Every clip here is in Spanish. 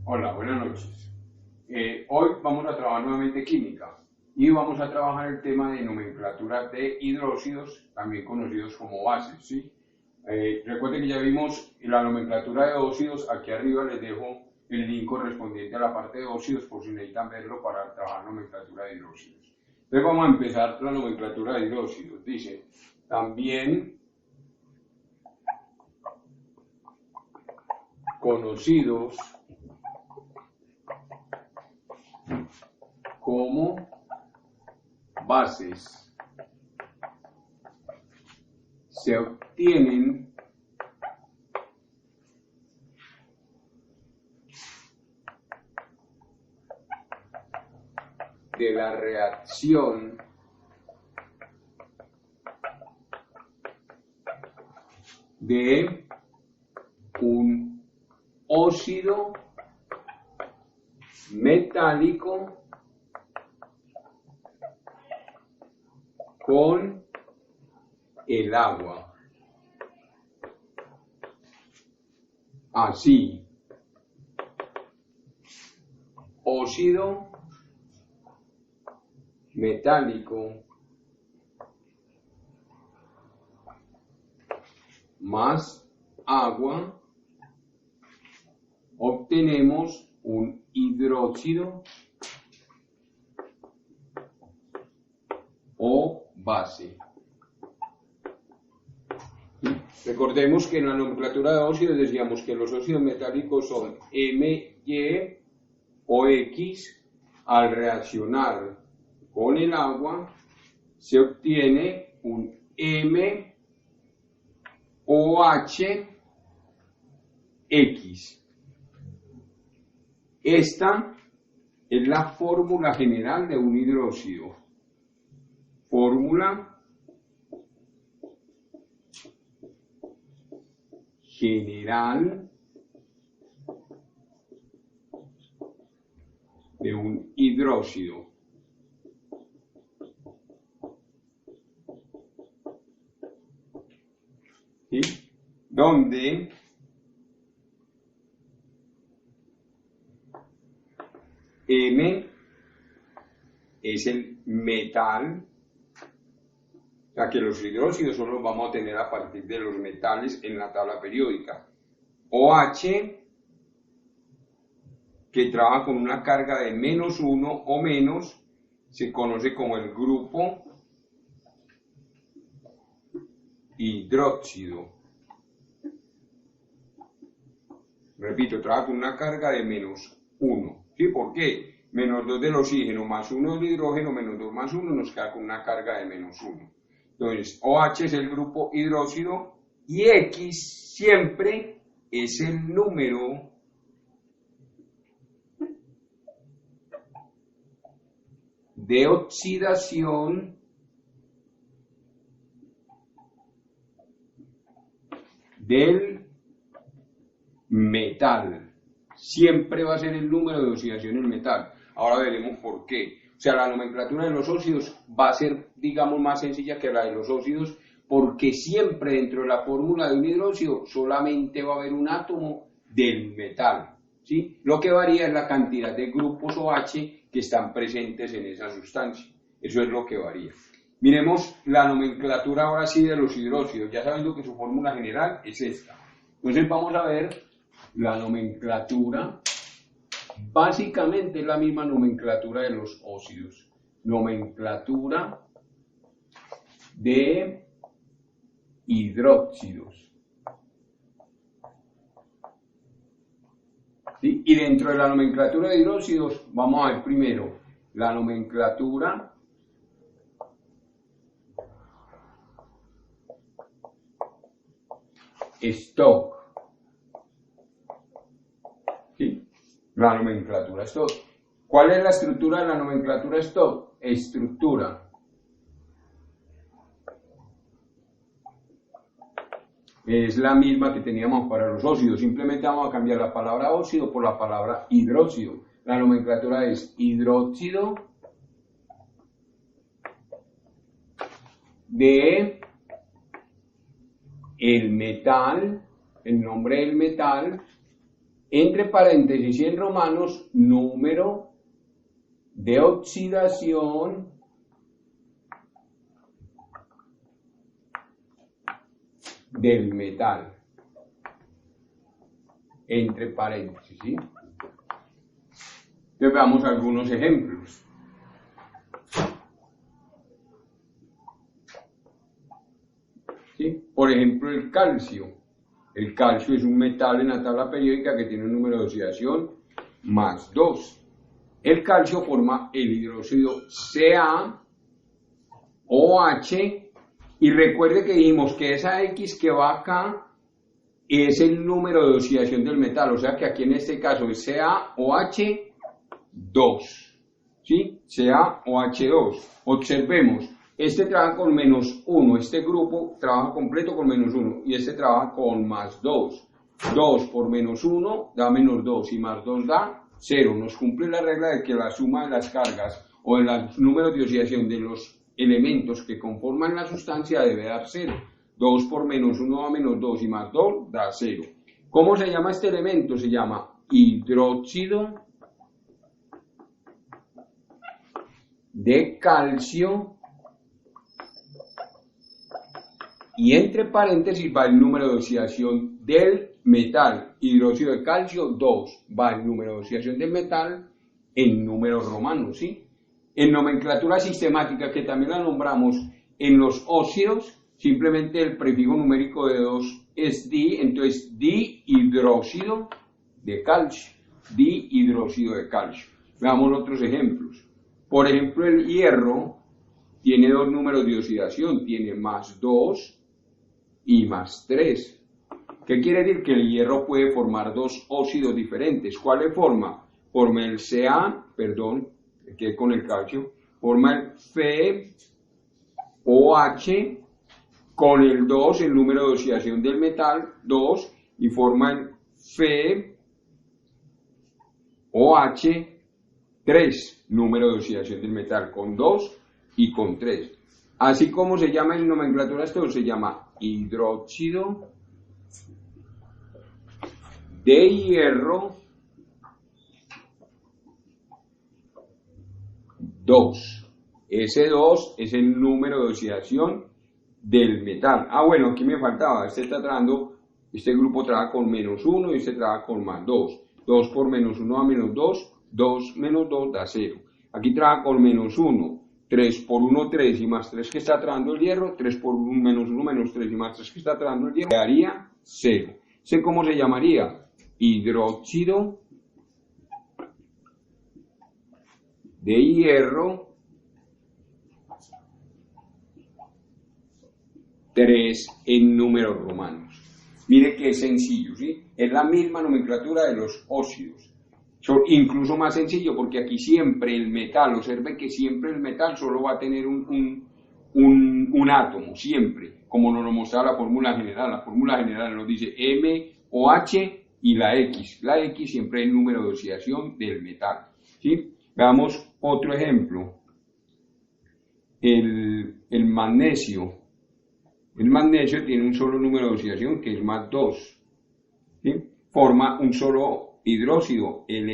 Hola, buenas noches. Hoy vamos a trabajar nuevamente química y vamos a trabajar el tema de nomenclatura de hidróxidos, también conocidos como bases, ¿sí? Recuerden que ya vimos la nomenclatura de óxidos. Aquí arriba les dejo el link correspondiente a la parte de óxidos por si necesitan verlo para trabajar nomenclatura de hidróxidos. Entonces vamos a empezar la nomenclatura de hidróxidos. Dice, también conocidos como bases se obtienen de la reacción de un óxido metálico con el agua. Así, óxido metálico más agua, obtenemos un hidróxido o base. Recordemos que en la nomenclatura de óxidos decíamos que los óxidos metálicos son M, Y o X. Al reaccionar con el agua se obtiene un M o H X. Esta es la fórmula general de un hidróxido. Fórmula general de un hidróxido. ¿Sí? Donde M es el metal, o sea que los hidróxidos solo los vamos a tener a partir de los metales en la tabla periódica. OH, que trabaja con una carga de -1 o menos, se conoce como el grupo hidróxido. Repito, trabaja con una carga de -1. ¿Sí? ¿Por qué? -2 del oxígeno más 1 del hidrógeno, -2 más 1 nos queda con una carga de -1. Entonces, OH es el grupo hidróxido y X siempre es el número de oxidación del metal. Siempre va a ser el número de oxidación del metal. Ahora veremos por qué. O sea, la nomenclatura de los óxidos va a ser, digamos, más sencilla que la de los óxidos, porque siempre dentro de la fórmula de un hidróxido solamente va a haber un átomo del metal, ¿sí? Lo que varía es la cantidad de grupos OH que están presentes en esa sustancia. Eso es lo que varía. Miremos la nomenclatura ahora sí de los hidróxidos, ya sabiendo que su fórmula general es esta. Entonces vamos a ver la nomenclatura. Básicamente es la misma nomenclatura de los óxidos. Nomenclatura de hidróxidos. ¿Sí? Y dentro de la nomenclatura de hidróxidos vamos a ver primero la nomenclatura stock. ¿Sí? La nomenclatura stock. ¿Cuál es la estructura de la nomenclatura stock? Estructura. Es la misma que teníamos para los óxidos, simplemente vamos a cambiar la palabra óxido por la palabra hidróxido. La nomenclatura es hidróxido de el metal, el nombre del metal entre paréntesis y en romanos, número de oxidación del metal, entre paréntesis, ¿sí? Entonces veamos algunos ejemplos. ¿Sí? Por ejemplo, el calcio. El calcio es un metal en la tabla periódica que tiene un número de oxidación más 2. El calcio forma el hidróxido CaOH, y recuerde que dijimos que esa X que va acá es el número de oxidación del metal, o sea que aquí en este caso es CaOH2, ¿sí? CaOH2. Observemos, este trabaja con menos 1, este grupo trabaja completo con menos 1, y este trabaja con más 2. 2 por menos 1 da menos 2, y más 2 da 0. Nos cumple la regla de que la suma de las cargas o de los números de oxidación de los elementos que conforman la sustancia debe dar 0. 2 por menos 1 da menos 2, y más 2 da 0. ¿Cómo se llama este elemento? Se llama hidróxido de calcio, y entre paréntesis va el número de oxidación del metal. Hidróxido de calcio 2, va el número de oxidación del metal en números romanos, ¿sí? En nomenclatura sistemática, que también la nombramos en los óxidos, simplemente el prefijo numérico de 2 es di, entonces dihidróxido de calcio, dihidróxido de calcio. Veamos otros ejemplos. Por ejemplo, el hierro tiene dos números de oxidación, tiene más 2 y más 3. ¿Qué quiere decir? Que el hierro puede formar dos óxidos diferentes. ¿Cuál forma? Forma el que con el calcio, forma el FeOH con el 2, el número de oxidación del metal, 2, y forma el FeOH3, número de oxidación del metal, con 2 y con 3. Así como se llama en nomenclatura esto, se llama hidróxido de hierro 2. Ese 2 es el número de oxidación del metal. Bueno, aquí me faltaba, este grupo trabaja con menos 1 y este trabaja con más 2. 2 por menos 1 da menos 2, 2 menos 2 da 0. Aquí trabaja con menos 1. 3 por 1, 3, y más 3 que está trabajando el hierro, 3 por 1, menos 1, menos 3, y más 3 que está trabajando el hierro, quedaría 0. ¿Sé cómo se llamaría? Hidróxido de hierro 3 en números romanos. Mire que es sencillo, ¿sí? Es la misma nomenclatura de los óxidos. Incluso más sencillo, porque aquí siempre el metal, observe que siempre el metal solo va a tener un átomo, siempre, como nos lo mostraba la fórmula general. La fórmula general nos dice MOH y la X. La X siempre es el número de oxidación del metal, ¿sí? Veamos otro ejemplo. El magnesio. El magnesio tiene un solo número de oxidación, que es más 2, ¿sí? Forma un solo hidróxido, el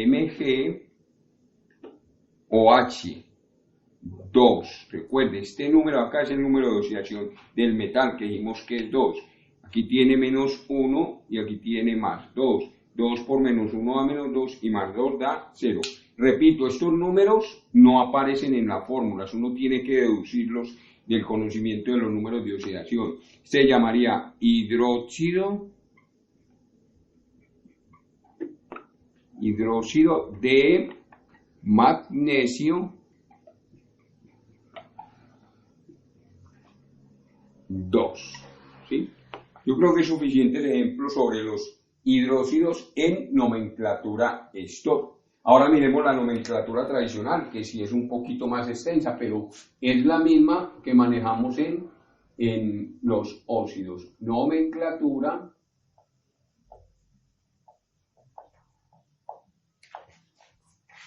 MgOH2. Recuerde, este número acá es el número de oxidación del metal, que dijimos que es 2. Aquí tiene menos 1 y aquí tiene más 2. 2 por menos 1 da menos 2, y más 2 da 0. Repito, estos números no aparecen en la fórmula, uno tiene que deducirlos del conocimiento de los números de oxidación. Se llamaría hidróxido de magnesio 2. ¿Sí? Yo creo que es suficiente ejemplo sobre los hidróxidos en nomenclatura stop. Ahora miremos la nomenclatura tradicional, que sí es un poquito más extensa, pero es la misma que manejamos en los óxidos. Nomenclatura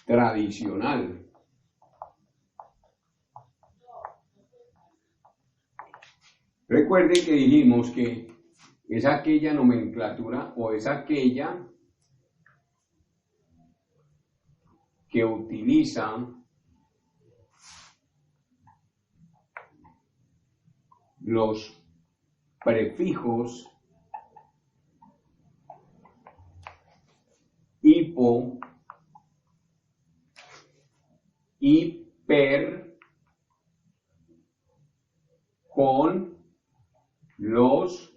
tradicional. Recuerden que dijimos que es aquella nomenclatura o es aquella que utilizan los prefijos hipo y per con los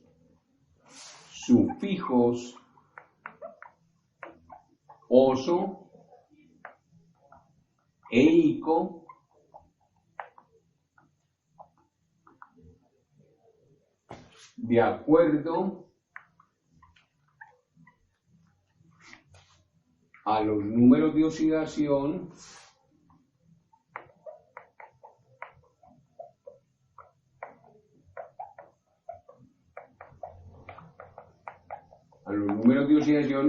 sufijos oso e ico de acuerdo a los números de oxidación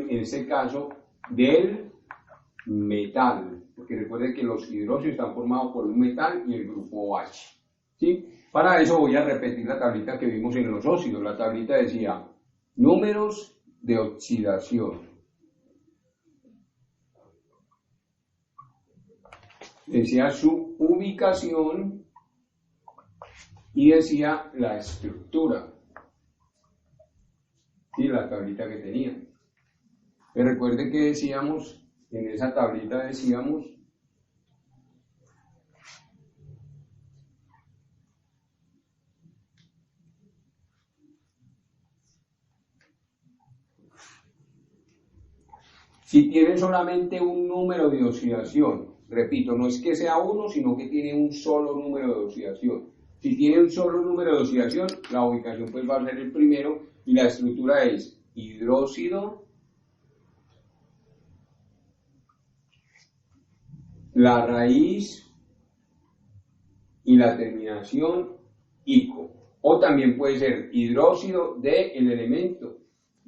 en este caso del metal, porque recuerden que los hidróxidos están formados por un metal y el grupo H, ¿sí? Para eso voy a repetir la tablita que vimos en los óxidos. La tablita decía números de oxidación, decía su ubicación y decía la estructura, ¿sí? La tablita que tenía. Pero recuerden que decíamos, en esa tablita decíamos si tiene solamente un número de oxidación, repito, no es que sea uno, sino que tiene un solo número de oxidación. Si tiene un solo número de oxidación, la ubicación pues va a ser el primero y la estructura es hidróxido, la raíz y la terminación ico. O también puede ser hidróxido de el elemento,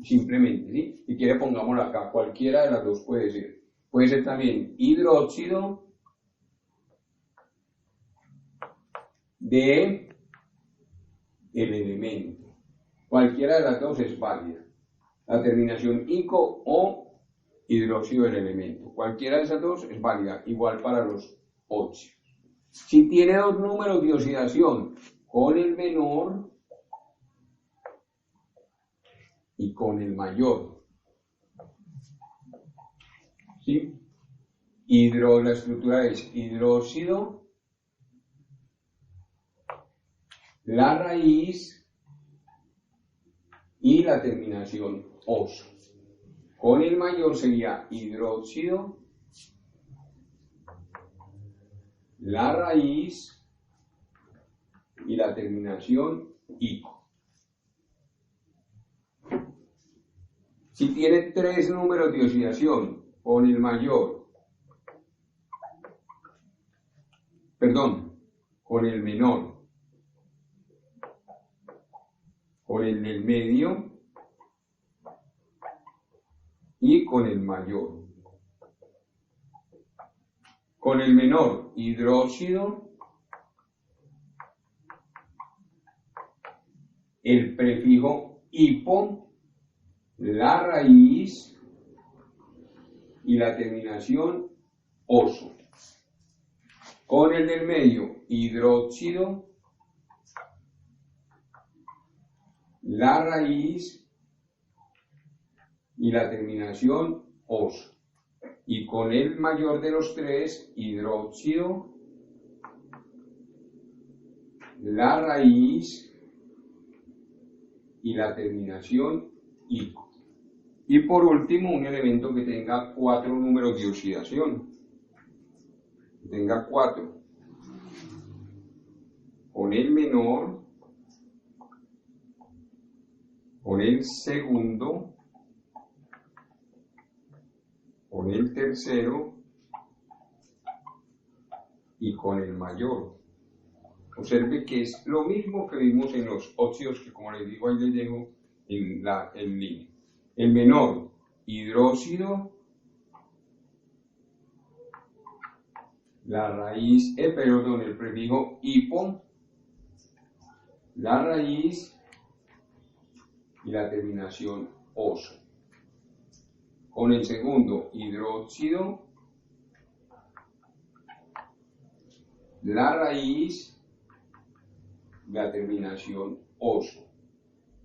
simplemente, ¿sí? Si quiere pongámoslo acá, cualquiera de las dos puede ser. Puede ser también hidróxido de el elemento. Cualquiera de las dos es válida. La terminación ico o hidróxido del elemento. Cualquiera de esas dos es válida, igual para los óxidos. Si tiene dos números de oxidación, con el menor y con el mayor, ¿sí? La estructura es hidróxido, la raíz y la terminación oso. Con el mayor sería hidróxido, la raíz y la terminación ico. Si tiene tres números de oxidación, con el mayor, con el menor, con el del medio y con el mayor. Con el menor, hidróxido, el prefijo hipo, la raíz y la terminación oso. Con el del medio, hidróxido, la raíz y la terminación oso. Y con el mayor de los tres, hidróxido, la raíz y la terminación ico. Y por último, un elemento que tenga cuatro números de oxidación. Tenga cuatro. Con el menor, con el segundo, con el tercero y con el mayor. Observe que es lo mismo que vimos en los óxidos, que como les digo, ahí les dejo el link. El menor, hidróxido, la raíz, el prefijo hipo, la raíz y la terminación oso. Con el segundo, hidróxido, la raíz, la terminación oso.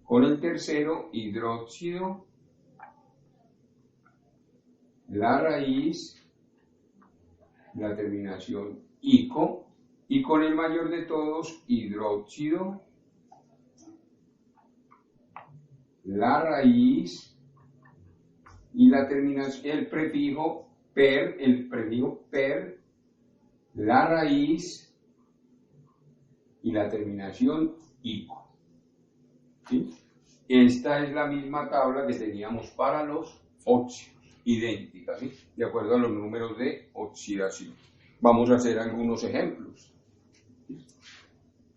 Con el tercero, hidróxido, la raíz, la terminación ico, y con el mayor de todos, hidróxido, la raíz y la terminación, el prefijo per, la raíz y la terminación ico. ¿Sí? Esta es la misma tabla que teníamos para los óxidos, idéntica, ¿sí? De acuerdo a los números de oxidación. Vamos a hacer algunos ejemplos.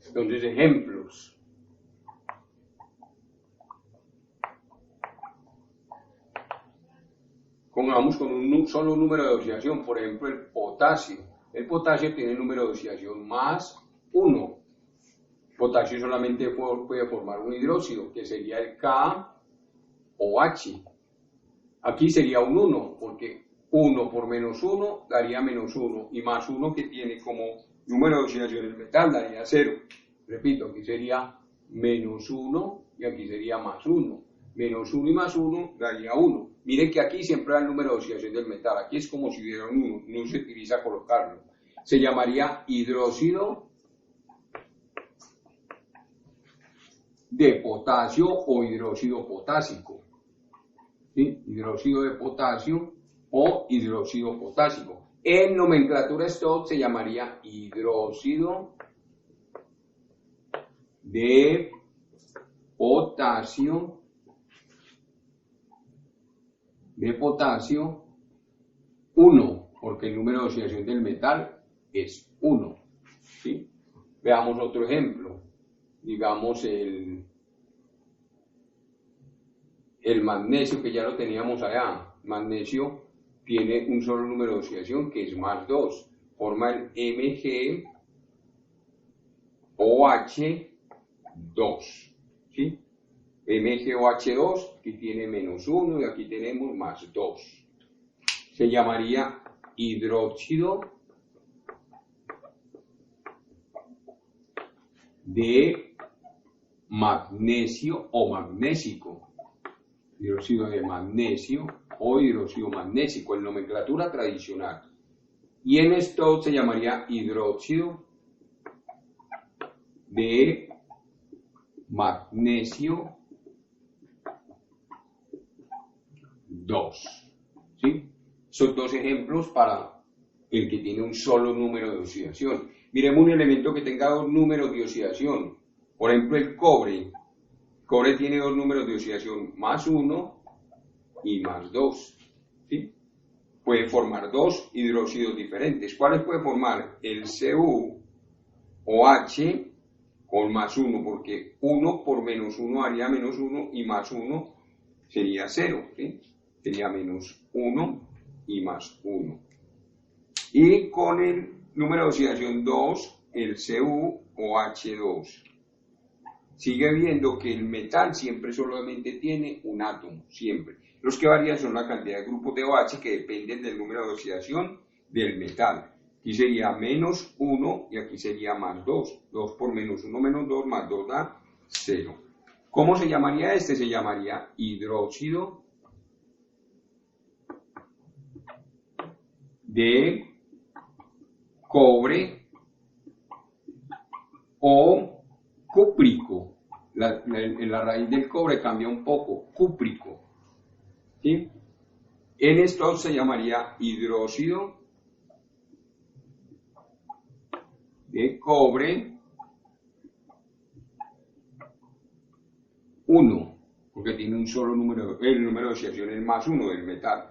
Entonces, ejemplos. Pongamos con un solo número de oxidación, por ejemplo, el potasio. El potasio tiene el número de oxidación más 1. El potasio solamente puede formar un hidróxido, que sería el KOH. Aquí sería un 1, porque 1 por menos 1 daría menos 1, y más 1 que tiene como número de oxidación el metal daría 0. Repito, aquí sería menos 1 y aquí sería más 1. Menos 1 y más 1 daría 1. Miren que aquí siempre da el número de oxidación del metal. Aquí es como si hubiera un 1, no se utiliza colocarlo. Se llamaría hidróxido de potasio o hidróxido potásico. ¿Sí? Hidróxido de potasio o hidróxido potásico. En nomenclatura Stott se llamaría hidróxido de potasio de potasio 1, porque el número de oxidación del metal es 1. ¿Sí? Veamos otro ejemplo. Digamos el magnesio, que ya lo teníamos allá. Magnesio tiene un solo número de oxidación, que es más 2. Forma el MgOH2. ¿Sí? MgOH2, aquí tiene menos 1 y aquí tenemos más 2. Se llamaría hidróxido de magnesio o magnésico. Hidróxido de magnesio o hidróxido magnésico en nomenclatura tradicional. Y en Stott se llamaría hidróxido de magnesio 2. ¿Sí? Son dos ejemplos para el que tiene un solo número de oxidación. Miremos un elemento que tenga dos números de oxidación. Por ejemplo, el cobre. El cobre tiene dos números de oxidación, más 1 y más 2. ¿Sí? Puede formar dos hidróxidos diferentes. ¿Cuáles puede formar? El CuOH con más 1, porque 1 por menos 1 haría menos 1 y más 1 sería 0. ¿Sí? Sería menos 1 y más 1. Y con el número de oxidación 2, el CuOH2. Sigue viendo que el metal siempre solamente tiene un átomo, siempre. Los que varían son la cantidad de grupos de OH que dependen del número de oxidación del metal. Aquí sería menos 1 y aquí sería más 2. 2 por menos 1 menos 2 más 2 da 0. ¿Cómo se llamaría este? Se llamaría hidróxido de cobre o cúprico. La raíz del cobre cambia un poco, cúprico. ¿Sí? En esto se llamaría hidróxido de cobre 1, porque tiene un solo número, el número de oxidación es más 1 del metal.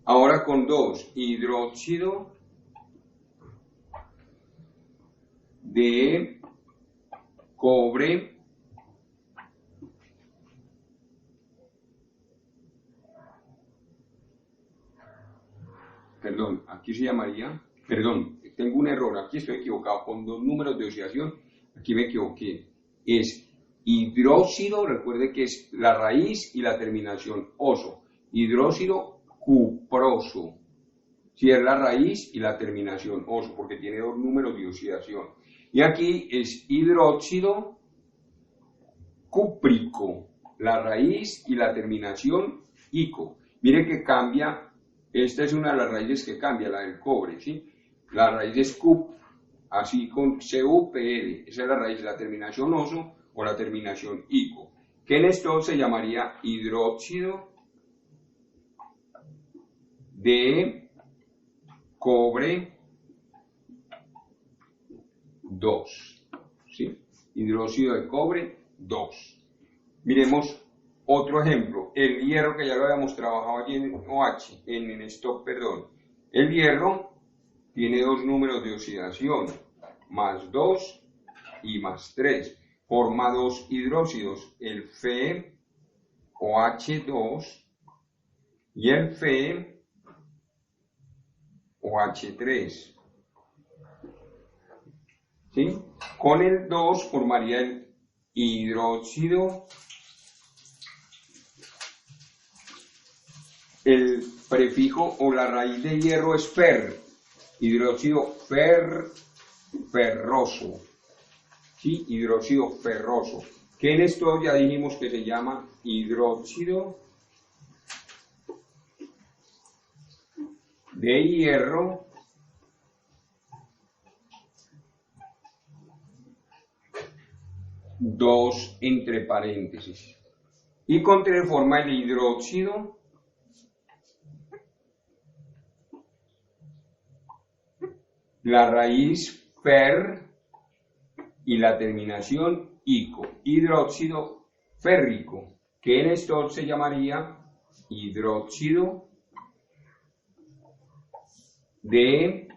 Ahora con 2, hidróxido de cobre aquí se llamaría, tengo un error, aquí estoy equivocado, con dos números de oxidación, aquí me equivoqué, es hidróxido, recuerde que es la raíz y la terminación oso, hidróxido cuproso, si es la raíz y la terminación oso, porque tiene dos números de oxidación. Y aquí es hidróxido cúprico, la raíz y la terminación ico. Mire que cambia, esta es una de las raíces que cambia, la del cobre, ¿sí? La raíz es cup, así con CuPr, esa es la raíz, la terminación oso o la terminación ico, que en esto se llamaría hidróxido de cobre 2, ¿sí? Hidróxido de cobre 2. Miremos otro ejemplo, el hierro, que ya lo habíamos trabajado allí en OH, en stock, perdón. El hierro tiene dos números de oxidación, más 2 y más 3. Forma dos hidróxidos, el FeOH2 y el FeOH3. ¿Sí? Con el 2 formaría el hidróxido, el prefijo o la raíz de hierro es fer, hidróxido ferroso, ¿sí? Hidróxido ferroso, que en esto ya dijimos que se llama hidróxido de hierro dos entre paréntesis, y con 3 forma el hidróxido la raíz fer y la terminación ico, hidróxido férrico, que en esto se llamaría hidróxido de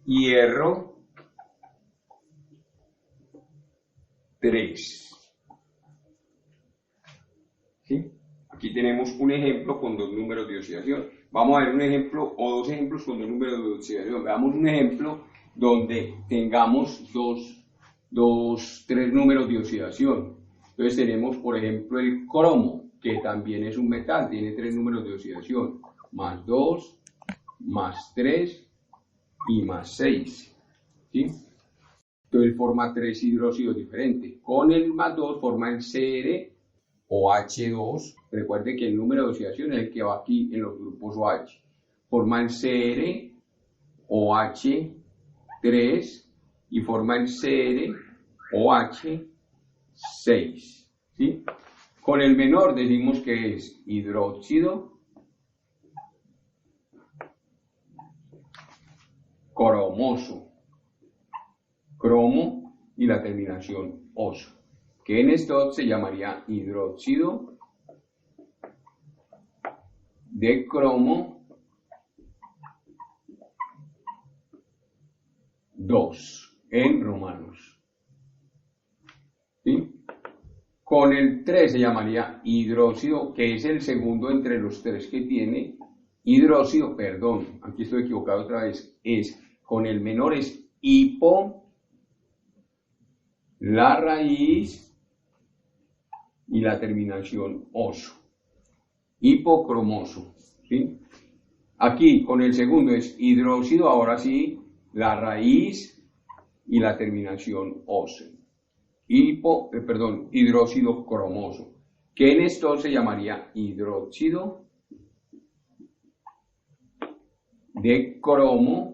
hierro 3. ¿Sí? Aquí tenemos un ejemplo con dos números de oxidación. Vamos a ver un ejemplo o dos ejemplos con dos números de oxidación. Veamos un ejemplo donde tengamos tres números de oxidación. Entonces tenemos, por ejemplo, el cromo, que también es un metal, tiene 3 números de oxidación, más 2, más 3 y más 6. ¿Sí? Entonces forma 3 hidróxidos diferentes. Con el más 2 forma el CrOH2. Recuerde que el número de oxidación es el que va aquí en los grupos OH. Forma el CrOH3 y forma el CrOH6. ¿Sí? Con el menor decimos que es hidróxido cromoso, cromo y la terminación oso, que en esto se llamaría hidróxido de cromo 2 en romanos. ¿Sí? Con el 3 se llamaría hidróxido, que es el segundo entre los 3 que tiene, hidróxido, perdón, aquí estoy equivocado otra vez, es con el menor es hipo, la raíz y la terminación oso, hipocromoso, ¿sí? Aquí con el segundo es hidróxido, ahora sí, la raíz y la terminación oso, hidróxido cromoso, que en esto se llamaría hidróxido de cromo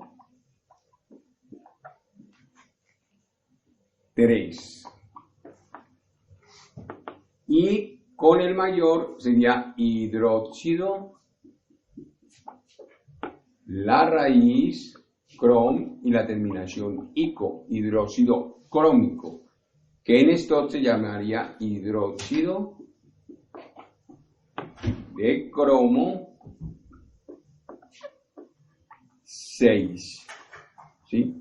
3. Y con el mayor sería hidróxido, la raíz, crom y la terminación ico, hidróxido crómico, que en esto se llamaría hidróxido de cromo 6. ¿Sí?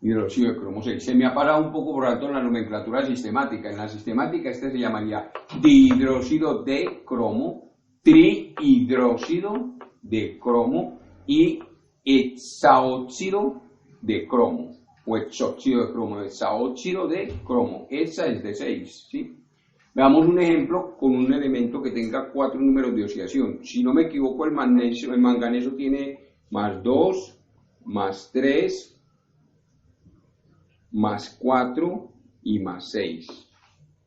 Hidróxido de cromo 6. Se me ha parado un poco por alto en la nomenclatura sistemática. En la sistemática este se llamaría dihidróxido de cromo, trihidróxido de cromo y hexaóxido de cromo, o hexóxido de cromo, hexaóxido de cromo. Hexa es de 6, ¿sí? Veamos un ejemplo con un elemento que tenga 4 números de oxidación. Si no me equivoco, el manganeso tiene más 2, más 3, más 4 y más 6.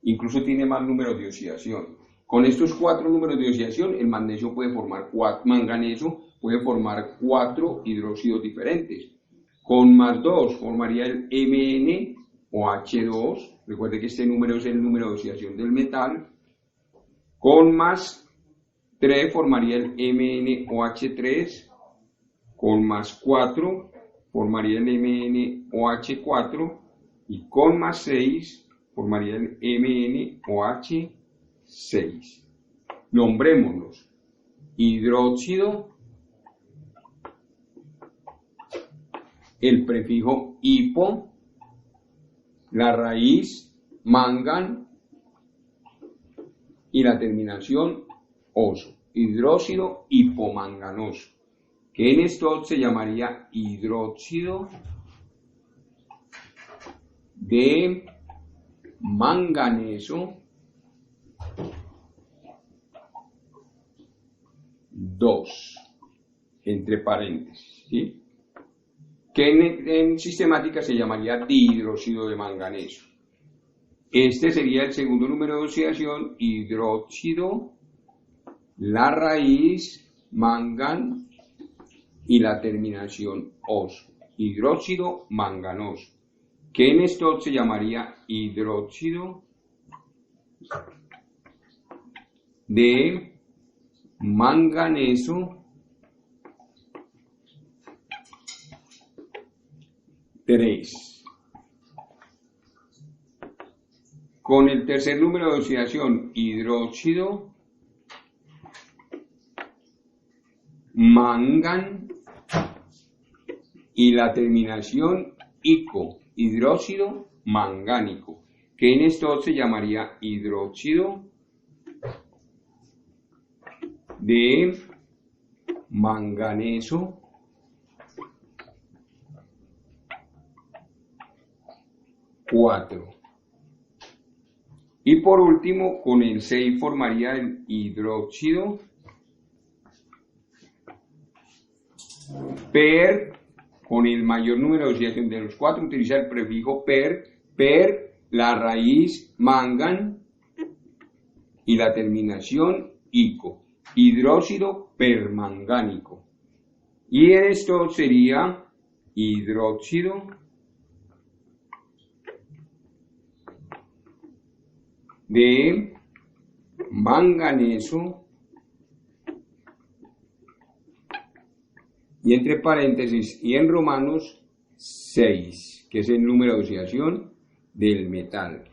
Incluso tiene más números de oxidación. Con estos 4 números de oxidación, el magnesio puede formar manganeso puede formar 4 hidróxidos diferentes. Con más 2 formaría el Mn o H2. Recuerde que este número es el número de oxidación del metal. Con más 3 formaría el MnOH3. Con más 4 formaría el MnOH4. Y con más 6 formaría el MnOH6. Nombrémoslos. Hidróxido, el prefijo hipo, la raíz mangan y la terminación oso. Hidróxido hipomanganoso, que en esto se llamaría hidróxido de manganeso 2, entre paréntesis, ¿sí? Que en sistemática se llamaría dihidróxido de manganeso. Este sería el segundo número de oxidación, hidróxido, la raíz, mangan y la terminación oso, hidróxido manganoso, que en esto se llamaría hidróxido de manganeso 3. Con el tercer número de oxidación, hidróxido mangan y la terminación ico, hidróxido mangánico, que en esto se llamaría hidróxido de manganeso 4. Y por último, con el 6 formaría el hidróxido per, con el mayor número de oxidación de los 4, utiliza el prefijo per, la raíz mangan y la terminación ico, hidróxido permangánico. Y esto sería hidróxido de manganeso y entre paréntesis y en romanos 6, que es el número de oxidación del metal.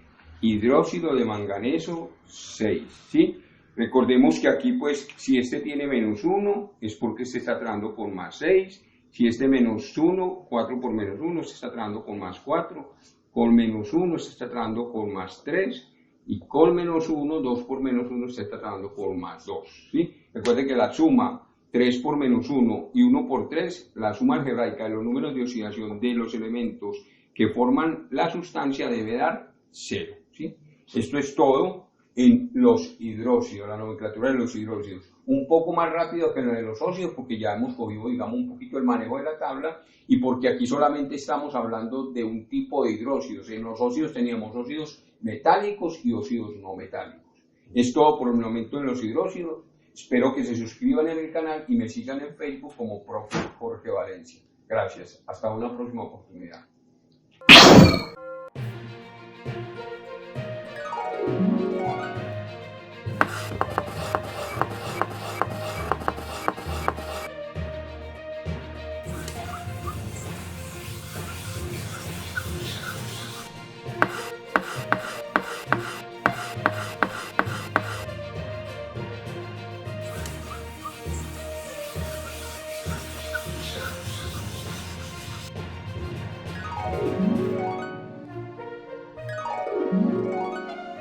Hidróxido de manganeso 6, ¿sí? Recordemos que aquí, pues, si este tiene menos 1, es porque este está trabajando con más 6. Si este menos 1, 4 por menos 1, este está trabajando con más 4. Con menos 1, este está trabajando con más 3. Y con menos 1, 2 por menos 1, este está trabajando con más 2, ¿sí? Recuerden que la suma 3 por menos 1 y 1 por 3, la suma algebraica de los números de oxidación de los elementos que forman la sustancia debe dar 0, ¿sí? Esto es todo en los hidróxidos, la nomenclatura de los hidróxidos. Un poco más rápido que la de los óxidos porque ya hemos cogido, digamos, un poquito el manejo de la tabla y porque aquí solamente estamos hablando de un tipo de hidróxidos. En los óxidos teníamos óxidos metálicos y óxidos no metálicos. Es todo por el momento en los hidróxidos. Espero que se suscriban en el canal y me sigan en Facebook como Profe Jorge Valencia. Gracias. Hasta una próxima oportunidad.